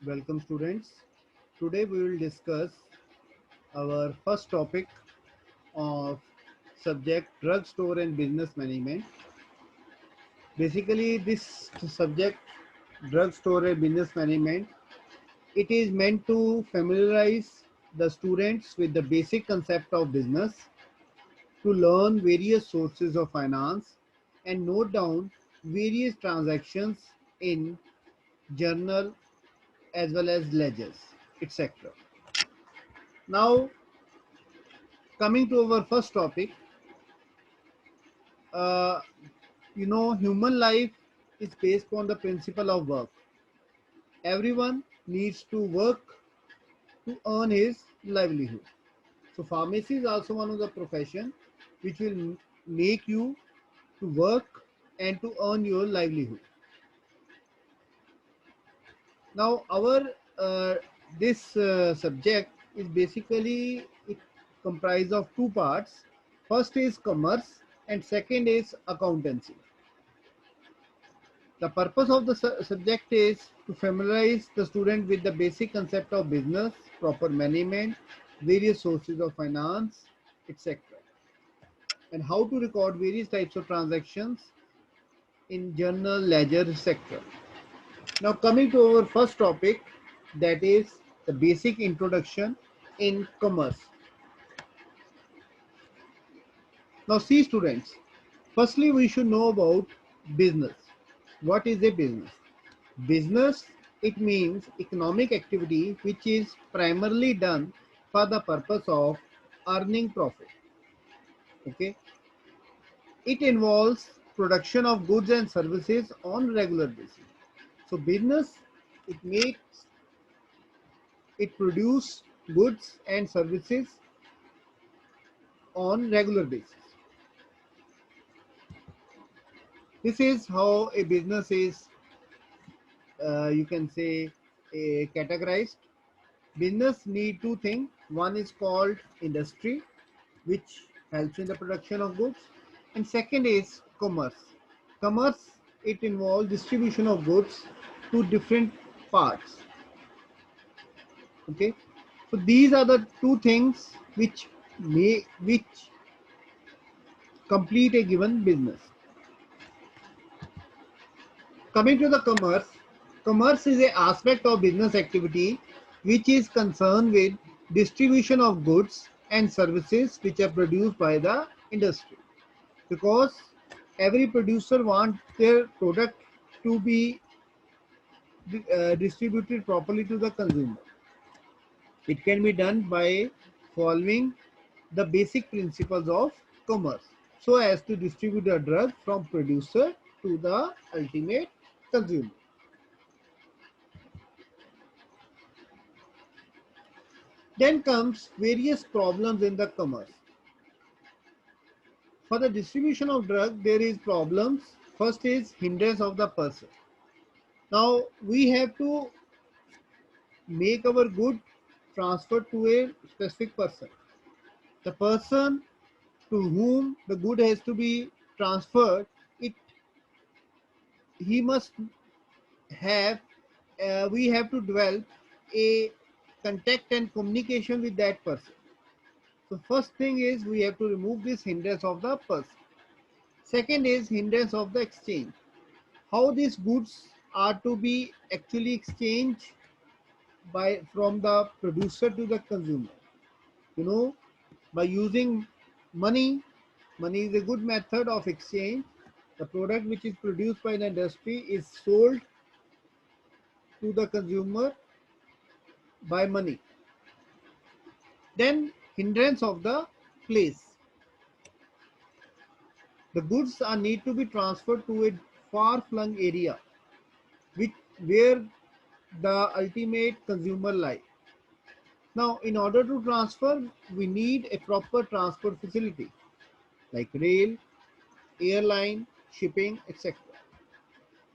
Welcome students. Today we will discuss our first topic of subject drugstore and business management. Basically this subject drugstore and business management, it is meant to familiarize the students with the basic concept of business, to learn various sources of finance and note down various transactions in journal as well as ledgers, etc. Now, coming to our first topic, uh, human life is based on the principle of work. Everyone needs to work to earn his livelihood. So, pharmacy is also one of the profession which will make you to work and to earn your livelihood. Now, our this subject is basically it comprised of two parts. First is commerce and second is accountancy. The purpose of the subject is to familiarize the student with the basic concept of business, proper management, various sources of finance, etc. and how to record various types of transactions in journal, ledger, etc. Now coming to our first topic, that is the basic introduction in commerce. Now see students, firstly we should know about business. What is a business? Business, it means economic activity which is primarily done for the purpose of earning profit. Okay, it involves production of goods and services on regular basis. So business, it makes, it produce goods and services on regular basis. This is how a business is, you can say, categorized. Business need two things. One is called industry, which helps in the production of goods, and second is commerce. Commerce, it involves distribution of goods to different parts. Okay, so these are the two things which complete a given business. Coming to the commerce, commerce is an aspect of business activity which is concerned with distribution of goods and services which are produced by the industry. Because every producer wants their product to be distributed properly to the consumer. It can be done by following the basic principles of commerce so as to distribute the drug from producer to the ultimate consumer. Then comes various problems in the commerce. For the distribution of drug, there is problems. First is hindrance of the person. Now we have to make our good transferred to a specific person. The person to whom the good has to be transferred, it he must have we have to develop a contact and communication with that person. So first thing is we have to remove this hindrance of the person. Second is hindrance of the exchange. How these goods are to be actually exchanged by from the producer to the consumer. You know, by using money. Money is a good method of exchange. The product which is produced by the industry is sold to the consumer by money. Then hindrance of the place. The goods are need to be transferred to a far-flung area which where the ultimate consumer lies. Now, in order to transfer, we need a proper transport facility like rail, airline, shipping, etc.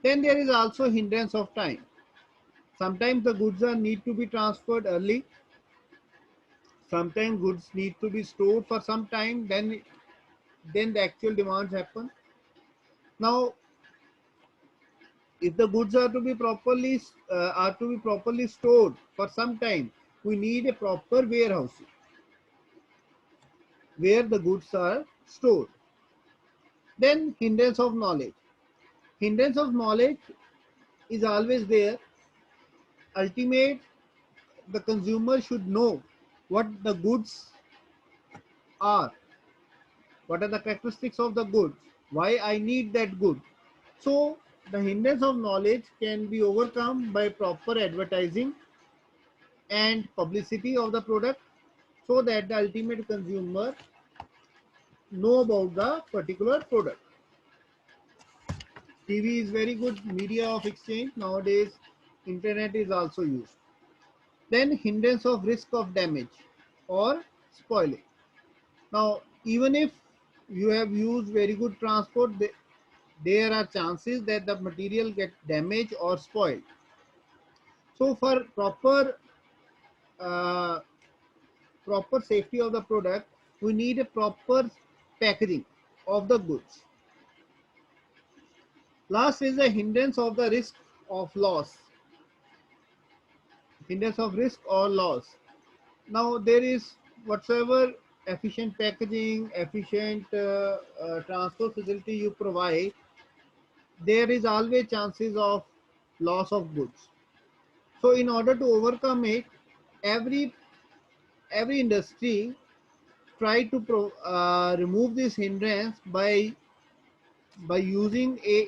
Then there is also hindrance of time. Sometimes the goods are need to be transferred early. Sometimes goods need to be stored for some time. Then the actual demands happen. Now If the goods are to be properly stored for some time, we need a proper warehouse where the goods are stored. Then hindrance of knowledge. Hindrance of knowledge is always there. Ultimate, the consumer should know what the goods are, what are the characteristics of the goods, why I need that good. So the hindrance of knowledge can be overcome by proper advertising and publicity of the product, so that the ultimate consumer know about the particular product. TV is very good media of exchange. Nowadays, internet is also used. Then hindrance of risk of damage or spoiling. Now, even if you have used very good transport, there are chances that the material get damaged or spoiled. So, for uh, proper safety of the product, we need a proper packaging of the goods. Last is the hindrance of the risk of loss. Hindrance of risk or loss. Now there is whatsoever efficient packaging, efficient transport facility you provide, there is always chances of loss of goods. So in order to overcome it, every every industry try to remove this hindrance by using a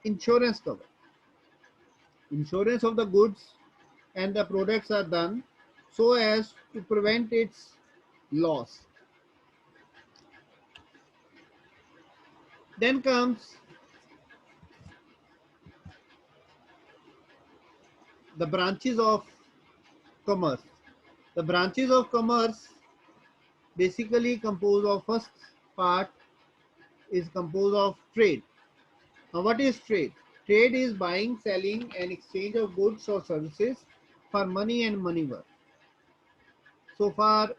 insurance cover. Insurance of the goods and the products are done so as to prevent its loss. Then comes the branches of commerce. The branches of commerce basically compose of first part is composed of trade. Now what is trade? Trade is buying, selling and exchange of goods or services for money and money worth. So for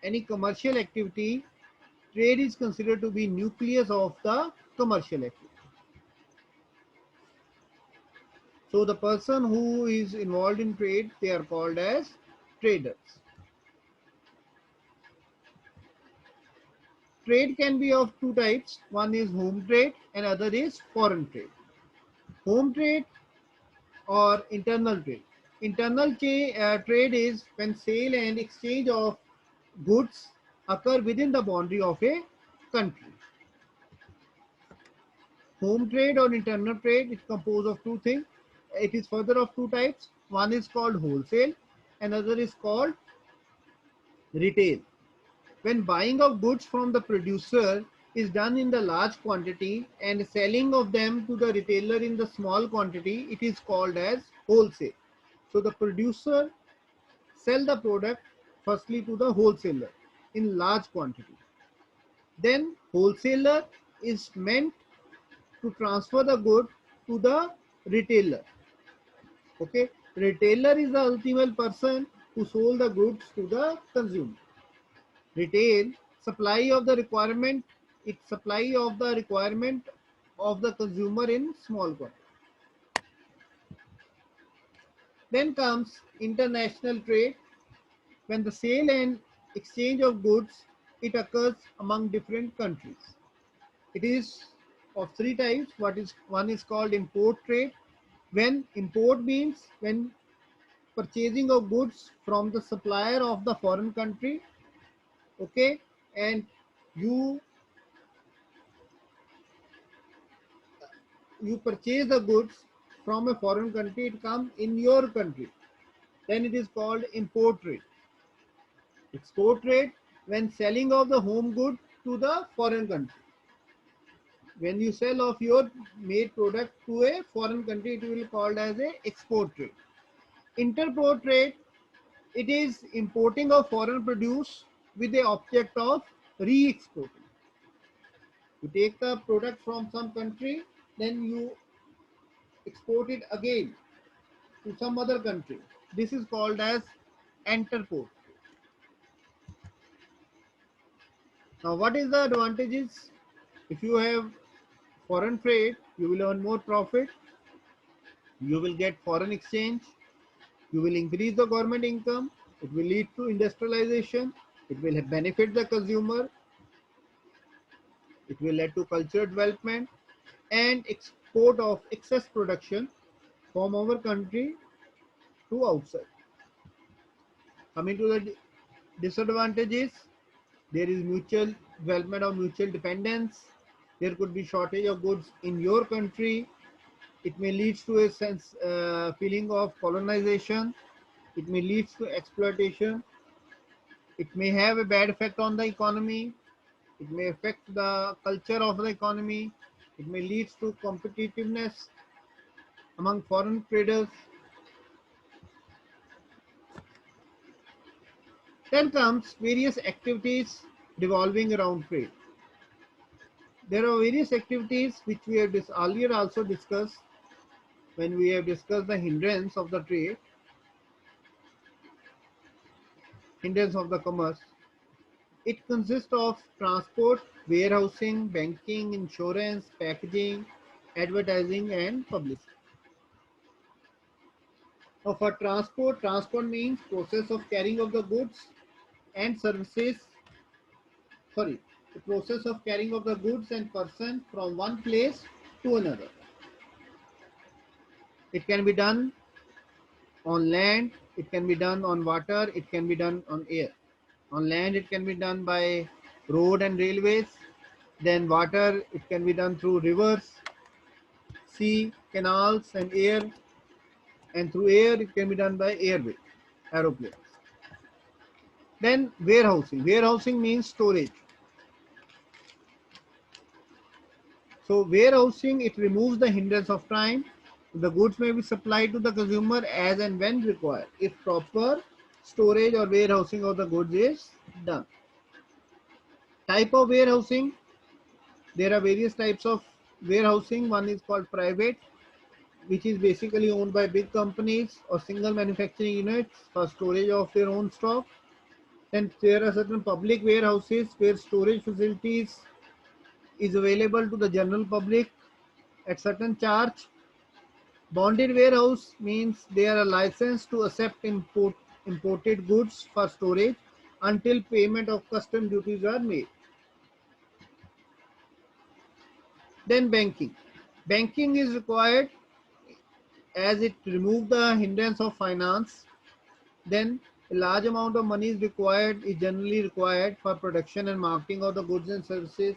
any commercial activity, trade is considered to be nucleus of the commercial activity. So the person who is involved in trade, they are called as traders. Trade can be of two types. One is home trade and other is foreign trade. Home trade or internal trade. Trade is when sale and exchange of goods occur within the boundary of a country. Home trade or internal trade is composed of two things. It is further of two types. One is called wholesale and other is called retail. When buying of goods from the producer is done in the large quantity and selling of them to the retailer in the small quantity, it is called as wholesale. So the producer sell the product firstly to the wholesaler in large quantity. Then wholesaler is meant to transfer the good to the retailer. Okay, retailer is the ultimate person who sold the goods to the consumer. Retail supply of the requirement, it supply of the requirement of the consumer in small quantity. Then comes international trade. When the sale and exchange of goods, it occurs among different countries. It is of three types. One is called import trade. When import means when purchasing of goods from the supplier of the foreign country, okay, and you you purchase the goods from a foreign country, it comes in your country, then it is called import trade. Export trade, when selling of the home good to the foreign country. When you sell of your made product to a foreign country, it will be called as a export trade. Interport trade, it is importing of foreign produce with the object of re-exporting. You take the product from some country, then you export it again to some other country. This is called as interport. Now, what is the advantages? If you have foreign trade, you will earn more profit, you will get foreign exchange, you will increase the government income, it will lead to industrialization, it will benefit the consumer, it will lead to cultural development and export of excess production from our country to outside. Coming to the disadvantages, there is mutual development of mutual dependence. There could be shortage of goods in your country. It may lead to a feeling of colonization. It may lead to exploitation. It may have a bad effect on the economy. It may affect the culture of the economy. It may lead to competitiveness among foreign traders. Then comes various activities revolving around trade. There are various activities which we have earlier also discussed when we have discussed the hindrance of the trade, hindrance of the commerce. It consists of transport, warehousing, banking, insurance, packaging, advertising, and publicity. Now, for transport, transport means process of carrying of the goods and services. Sorry, the process of carrying of the goods and person from one place to another. It can be done on land, it can be done on water, it can be done on air. On land, it can be done by road and railways. Then water, it can be done through rivers, sea, canals, and air. And through air, it can be done by airway, aeroplanes. Then warehousing. Warehousing means storage. So warehousing, it removes the hindrance of time. The goods may be supplied to the consumer as and when required, if proper storage or warehousing of the goods is done. Type of warehousing, there are various types of warehousing. One is called private, which is basically owned by big companies or single manufacturing units for storage of their own stock. Then there are certain public warehouses where storage facilities is available to the general public at certain charge. Bonded warehouse means they are licensed to accept imported goods for storage until payment of custom duties are made. Then banking. Banking is required as it removes the hindrance of finance. Then a large amount of money is generally required for production and marketing of the goods and services.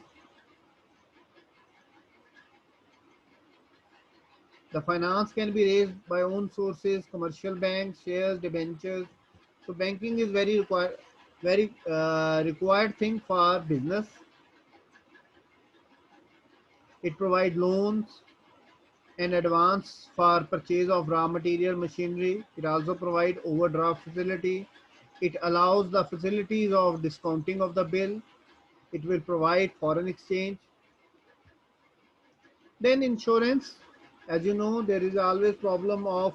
The finance can be raised by own sources, commercial banks, shares, debentures. So banking is very required thing for business. It provides loans and advance for purchase of raw material, machinery. It also provides overdraft facility. It allows the facilities of discounting of the bill. It will provide foreign exchange. Then insurance, as you know, there is always problem of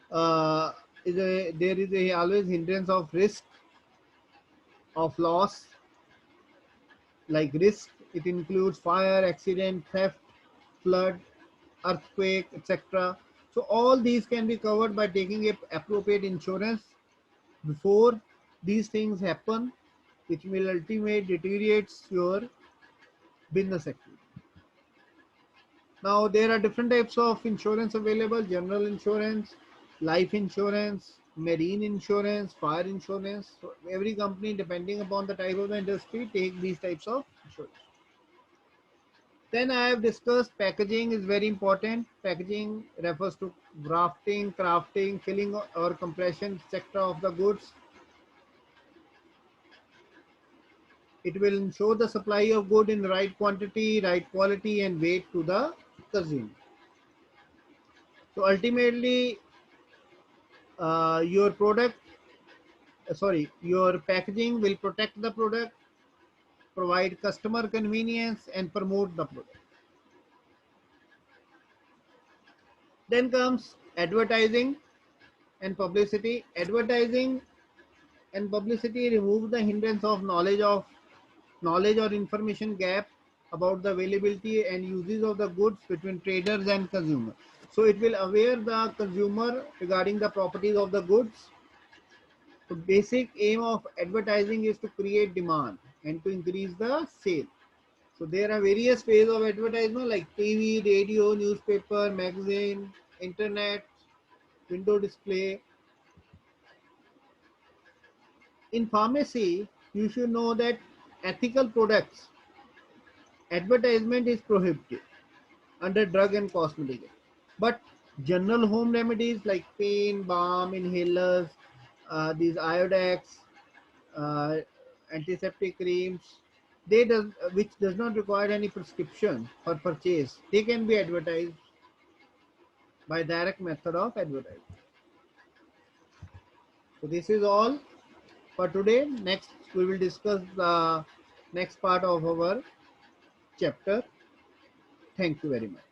there is a always hindrance of risk of loss, like risk. It includes fire, accident, theft, flood, earthquake, etc. So all these can be covered by taking a appropriate insurance before these things happen, which will ultimately deteriorates your business activity. Now there are different types of insurance available: general insurance, life insurance, marine insurance, fire insurance. So every company, depending upon the type of the industry, take these types of insurance. Then I have discussed packaging is very important. Packaging refers to grafting, crafting, filling or compression, etc. of the goods. It will ensure the supply of good in right quantity, right quality and weight to the consumer. So ultimately, your your packaging will protect the product, provide customer convenience and promote the product. Then comes advertising and publicity. Advertising and publicity remove the hindrance of knowledge or information gap. about the availability and uses of the goods between traders and consumers. So it will aware the consumer regarding the properties of the goods. The basic aim of advertising is to create demand and to increase the sale. So there are various ways of advertisement like TV, radio, newspaper, magazine, internet, window display. In pharmacy, you should know that ethical products advertisement is prohibited under drug and cosmetic. But general home remedies like pain, balm, inhalers, these iodex, uh, antiseptic creams, which does not require any prescription for purchase, they can be advertised by direct method of advertising. So this is all for today. Next, we will discuss the next part of our chapter. Thank you very much.